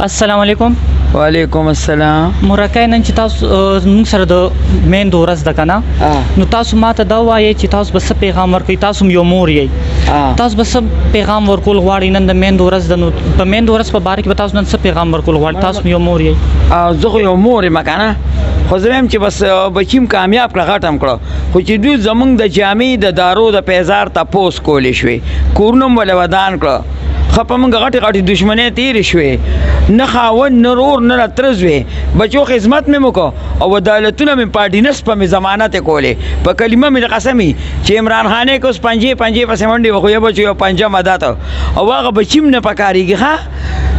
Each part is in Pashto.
السلام علیکم. وعلیکم السلام. مرکه نن چې تاسو موږ سره د مین دورس د کنه نو تاسو ماته دا وایي چې تاسو به څه پیغام ورکړئ. تاسو یو مور یې، تاسو به څه پیغام ورکول غواړئ نن د مین دورس د نو په مین دورس په باره کې به تاسو نن څه پیغام ورکول غواړئ؟ تاسو یو مور یې. زه خو یو مور یم کنه، خو زه وایم چې بس بچیم کامیاب کړه غټم کړه، خو چې دوی زمونږ د جامې د دارو د پیزار تپوس کولی شوې، کورونه م ولې ودان کړه، ښه په موږ غټې غټې دشمنۍ تېرې شوې، نه خاوند نه رور نه رترز وې، بچو خدمت مې وکړه او عدالتونه مې پاډینس په مې ضمانت یې کولې، په کلمه مې د قسمې چې عمران خانې که اوس پنجې پسې منډې وخو یو بچو یو پنجه مدات او هغه بچیم نه پکارېږي ښه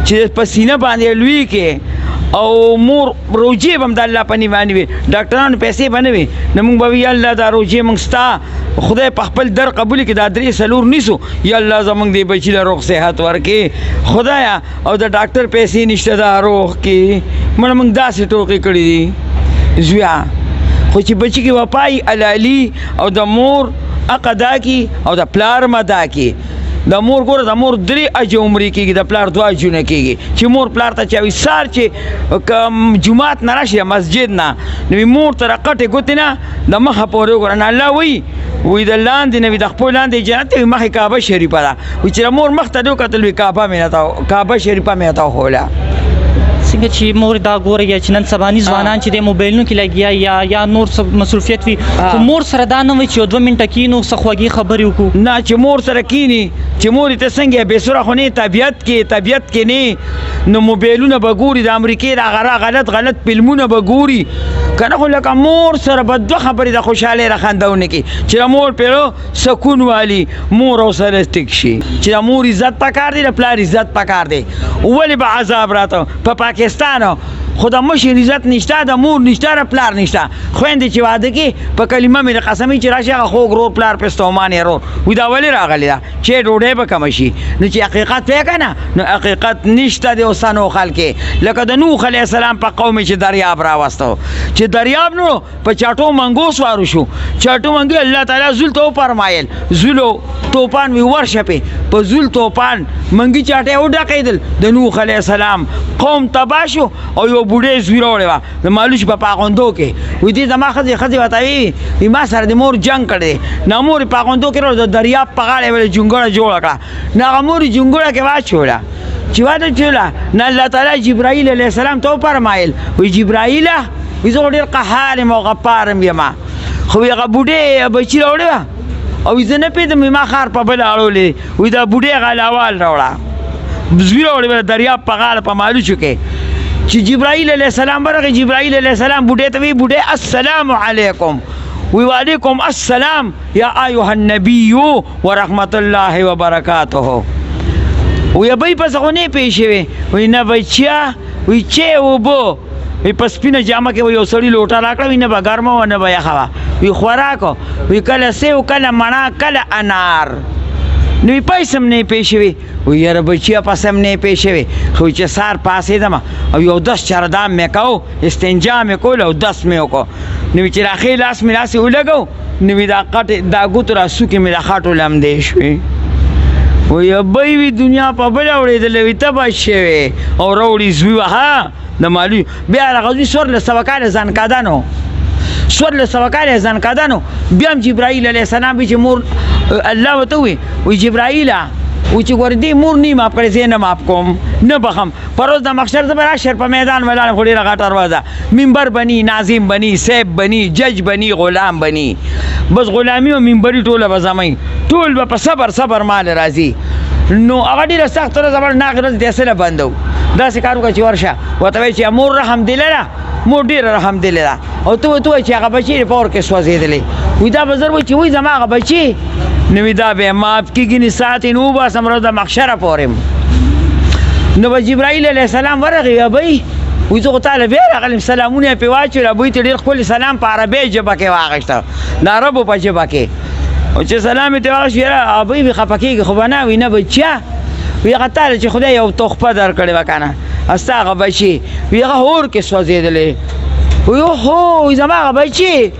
چې په سینه باندې لوی کې او مور روجې به هم د الله په نیمانې وي، ډاکټرانو پیسې به نه وي، نه موږ به وي یا الله دا روجې موږ ستا خدای په خپل در قبول کړي، دا 3-4 نیسو، یا الله زموږ دې بچي له روغ صحت ورکړي خدایا، او د ډاکټر پیسې نشته دا روغ کې مړه موږ داسې ټوکې کړي دي زویا، خو چې بچي کې وپایي علالي او د مور حق ادا کړي او د پلار م ادا کړي. د مور ګوره د مور 3 اجه عمرې کېږي، د پلار 2 اجونه کېږي، چې مور پلار ته چاوي سار چې جومات نه راشي مسجد نه نو مور ته رقټې ګوتې نه د مخه پورې وګوره نه الله وی د لاندې نه وي د خپل لاندې جنت وي مخې کعبه شریفه ده، وي چې مور مخ ته دې وکتل وي کعبه شریفه مې ته وښوله. څنګه چې مور دا ګوري چې نن سباني ځوانان چې د موبایلونو کې لګیا یا نور مصروفیت وي، خو مور سره دا نه وي چې 2 منټه کینو څه خوږې خبرې وکړو، نه چې مور سره کینی چې مور ته څنګه بې سره خو نه طبیعت کې نه نو موبایلونه به ګوري، د امریکې دا غلط فلمونه به ګوري کنه، خو لکه مور سره به 2 خبرې د خوشحالۍ را خندونه کې چې د مور پیرو سکون والی مور او سره ټیک شي، چې د مور عزت پکار دی د پلار عزت پکار دی. ولې به عذاب راته په پاکستان خو د مشر عزت نشته، د مور نشته، د پلار نشته، خویندې چې واده کې په کلمه مې د قسمې چې راشي هغه خوږ رور پلار پستومان یې رور وي دا ولې راغلی ده چې ډوډۍ به کمه شي، نو چې حقیقت پوهې که نه نو حقیقت نشته د اوسنو خلکې، لکه د نوح علیه السلام په قوم چې دریاب راوستو، چې دریاب نو په چاټو منګو سوارو شو، چاټو منګو الله تعالی زول ته وفرمایل زولو توپان وي ورشه په زول توپان منګي چاټې وډکېدل، د نوح علیه السلام قوم تباه شو او یو بوډۍ زوی راوړې وه د مالوچ په پاغوندو کې، وایي دې زما ښځې ورته وایي ما سره د مور جنګ کړی دی، نه مور یې پاغوندو کې راوړه د دریاب په غاړه یې جونګړه جوړه کړه، نه هغه مور یې جونګړه کې واچوله، چې واچوله نه الله تعالی جبرائیل علیه السلام ته وفرمایل وایي جبرائیله وایي زه خو ډېر قهار یم او غفار یم، خو هغه بوډۍ بچي راوړې وه او زه نه پوهېدم ما خار په بله اړولې، وایي دا بوډۍ هغه لاوال راوړه زوی راوړې دریاب په غاړه په مالوچو کې، چې جبرائیل علیه السلام ورغی، جبرائیل علیه السلام بوډۍ ته وی بوډۍ السلام علیکم، وی وعلیکم السلام یا ایها النبی ورحمت الله وبرکاته، وی ابۍ پس خو نه پېښې وې، وی نه بچیا وی چې اوبه وی په سپینه جامه کې یو سړي لوټه راکړه، وی نه به ګرمه وه نه به یخه وه، وی خوراک وی کله سیو کله مڼه کله انار، نو پیسې هم نه پېښې وې، وی یاره بچیا پس هم نه پېښې وې، خو چې سهار پاڅېدم او یو 10 چردام مې کو استنجا مې کول او 10 مې وکړو، نو چې راښې لاس مې داسې ولګو نو وي دا قټې دا ګوتو را سوکې مې د خاټو لمدې شوې، وی ابۍ وي دنیا په بله اورېدلې وي تبه شوې او راوړي زوی وه ها د مالوي بیا هغه زوی 1400 کاله ځانکده نو 1400 کاله ځانکده نو، بیا هم جبرائیل علیه السلام وي چې مور الله ورته وی جبرائیله وی چې ګورې دې مور نه ماف کړې زه نه ماف کوم نه بخم، پر ورځ د محشر زه به راشر په میدان ولاړم خو ډېره غټه دروازه منبر بني ناظم بني سیب بني جج بني غلام بني، بس غلامي او منبري ټوله به زمئ ټول به په صبر مال راځي، نو هغه ډېره سخت ورځ زما ناغې ورځ دې اصله بندو داسې کار وکړه چې ورشه ورته وایي چې مور رحم دله ده مور ډېره رحم دله ده، او ته وایي چې هغه بچي په اور کې سوځېدلی، وایي دا به زر وایي چې وایي زما هغه بچي نو وی دا به ماف کېږي نه ساعتې نو وباسم ورځ د محشره پورې، نو به جبرائیل علیه السلام ورغی ابۍ وایي زه خو تاله بیا راغلم سلامونه یې پرې واچول، ابۍ ته ډېر ښکلي سلام په عربۍ ژبه کې واخېسته د عربو په ژبه کې، او چې سلام یې ترې واخېست یاره ابۍ مې خفه کېږي خو به نه وایي نه بچیا وی هغه تاله چې خدای یو تحفه درکړې وه که نه ستا هغه بچي وی هغه اور کې سوځېدلی، وی اوهو وی زما هغه بچي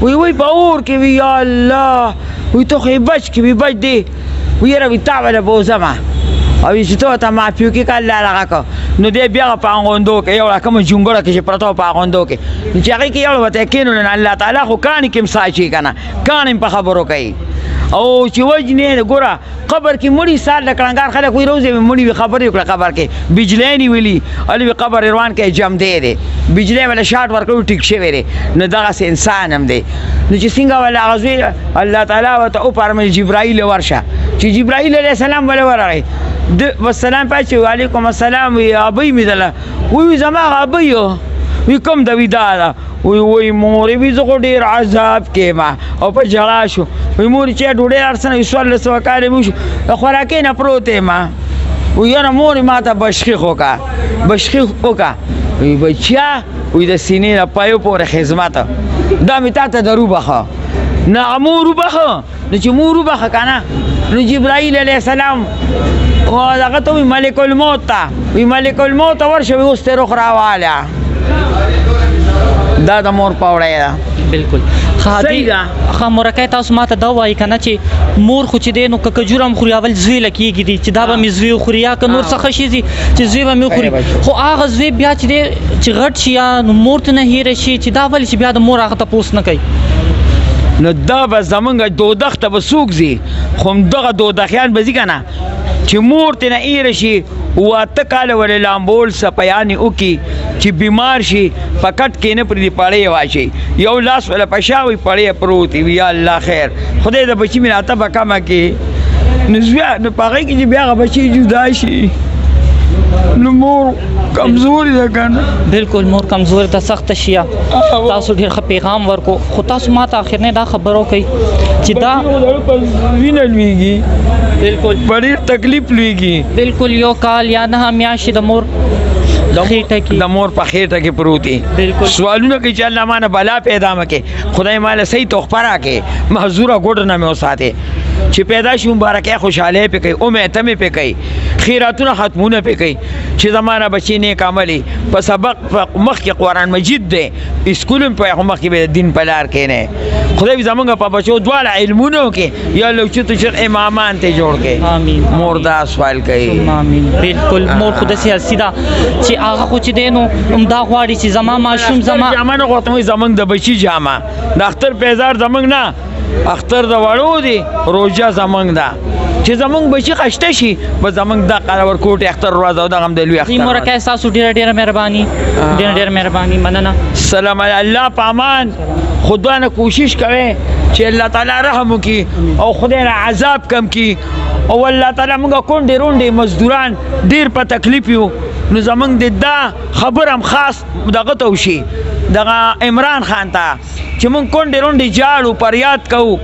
وی په اور کې وی یا الله وی ته خو یې بچ کې وی بچ دی وی یاره وی تا به له بوځمه او چې ته ته معافي وکړي که الله هغه که نو دی بیا په اغوندو کې یو کومه جونګړه کې چې پرته وه په اغوندو کې نو چې هغې کې یو ورته کېنولې نو الله تعالی خو کاڼي کې هم ساچي که نه کاڼي هم په خبرو کوي او چې وجنې ګوره قبر کې مړي سال د کړنګار خلک وایي روزې مې مړي وي خبرې وکړه قبر کې بجلی نیولي هلې وي قبر روان کې جم دی بجلی ولا شاټ ورکوي ټیک شوی دی نو دغسې انسان هم دی نو چې څنګه ولا هغه زوی الله تعالی ورته وفرمیل جبرایل ورشه چې جبرایل علیه السلام ولې ورغی والسلام پاتې چې وعلیکم السلام وي ابۍ مې دله وی زما هغه ابۍ وی کوم د وي دا ده وی مورې وي زه خو ډېر عذاب کې ما او په ژړا شو وی مورې چې ډوډۍ ارسنه وي 1400 کاله مې وشو د خوراکۍ نه پروت یم وی یاره مورې ما ته بشخیخ وکړه بشخیخ وکړه وی بچیا وی د سینې نه پایو پورې خدمت دا مې تا ته در وبخه نه مور وبخه نو چې مور وبخه که نه نو جبرائیل علیه السلام دغه ته وی ملک الموت ته وی ملک الموت ورشه وی اوس ته رخ راواله دا د مور پاوړی ده بالکل صحیح ده ښه مورکۍ تاسو ماته دا وایي که نه چې مور خو چې دی نو که کجوره هم خوري اول زوی له کېږي دي چې دا به مې زوی وخوري یا که نور څه ښه شي دي چې زوی به مې وخوري خو هغه زوی بیا چې دی چې غټ شي یا نو مور ته نه هیره شي چې دا ولې چې بیا د مور هغه تپوس نه کوي نو دا به زمونږ دوزخ ته به څوک ځي خو همدغه دوزخیان به ځي که نه چې مور ترې نه ایره شي واته کاله ولې لامبول سپیانې وکړي چې بیمار شي په کټ کې نه پرېږدي پړی یې واچوي یو لاس وله په شا وي پړی یې پروت وي یا الله خیر خدای د بچي مې راته به کمه کې نو نو په هغې کې چې بیا هغه بچي جدا شي نو مور کمزوري ده که نه بالکل مور کمزوري ده سخته شي تاسو ډېر ښه پیغام ورکو خو تاسو ما ته اخر نه دا خبر وکړئ چې دا وینه لویږي بالکل په ډېر تکلیف لویږي بالکل یو کال یا 9 میاشتې د مور خېټه کې د مور په خېټه کې پروت دی بالکل سوالونه کوي چې الله مانه بلا پیدا مه کې خدای ماله صحیح تحفه راکړې محظوره ګوډ نه مې وساتې چې پیدا شي مبارکۍ خوشحالۍ پې کوي امید مې پې کوي خیراتونه ختمونه پې کوي چې زما نه بچي نیک عملي په سبق مخکې قرآن مجید دی اسکول هم په مخکې به د دین په لار کښېنی خدای زمونږ په بچو دواړه علمونو کې یا لوچتو چر امامان ته جوړ کړي آمین مور دا سوال کوي آمین بالکل مور خو داسې هستي ده چې هغه خو چې دی نو همدا غواړي چې زما ماشوم زما جامه نه غوښتم زمونږ د بچي جامه د اختر پیزار زمونږ نه اختر د وړو دی روژه زمونږ ده چې زمونږ بچي خشته شي به زمونږ د قراورکوټ اختر ورځ او دغه هم د لوی اختر مورکۍ ستاسو ډېره مهرباني ډېره مهرباني مننه سلام علی الله په امان خدا نه کوشش کوئ چې الله تعالی رحم وکړي او خدای نه عذاب کم کړي او الله تعالی موږ کونډې رونډې مزدوران ډېر په تکلیف یو نو زمونږ د دا خبر هم خاص دغه ته وشي دغه عمران خان ته چې مونږ کونډې رونډې جاړو فریاد کوو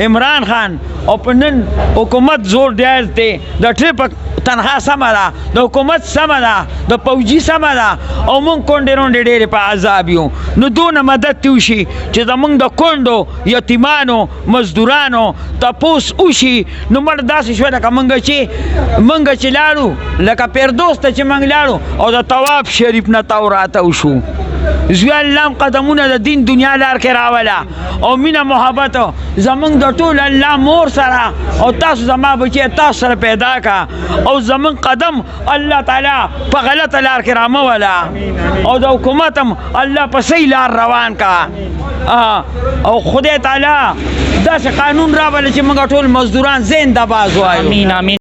عمران خان او په نن حکومت زور ډېر دی د ټریپ تنها سمه ده د حکومت سمه ده د پوجي سمه ده او مونږ کونډې رونډې ډېرې په عذاب یو نو دونه مدد تی وشي چې زمونږ د کونډو یتیمانو مزدورانو تپوس وشي نو مړ داسې شوه لکه مونږ چې لاړو لکه پیردوس ته چې مونږ لاړو او د طواف شریف نه تاو راتاو شو زوی الله هم قدمونه د دین دنیا لار کې راوله او مینه محبت زمونږ د ټول الله مور سره او تاسو زما بچی تاسو سره پیدا کا او زمونږ قدم الله تعالی په غلطه لار کې راموله او د حکومت هم الله په صحیح لار روان کا او خدای تعالی داسې قانون راوله چې موږ ټول مزدوران زنده باد وایو امین امین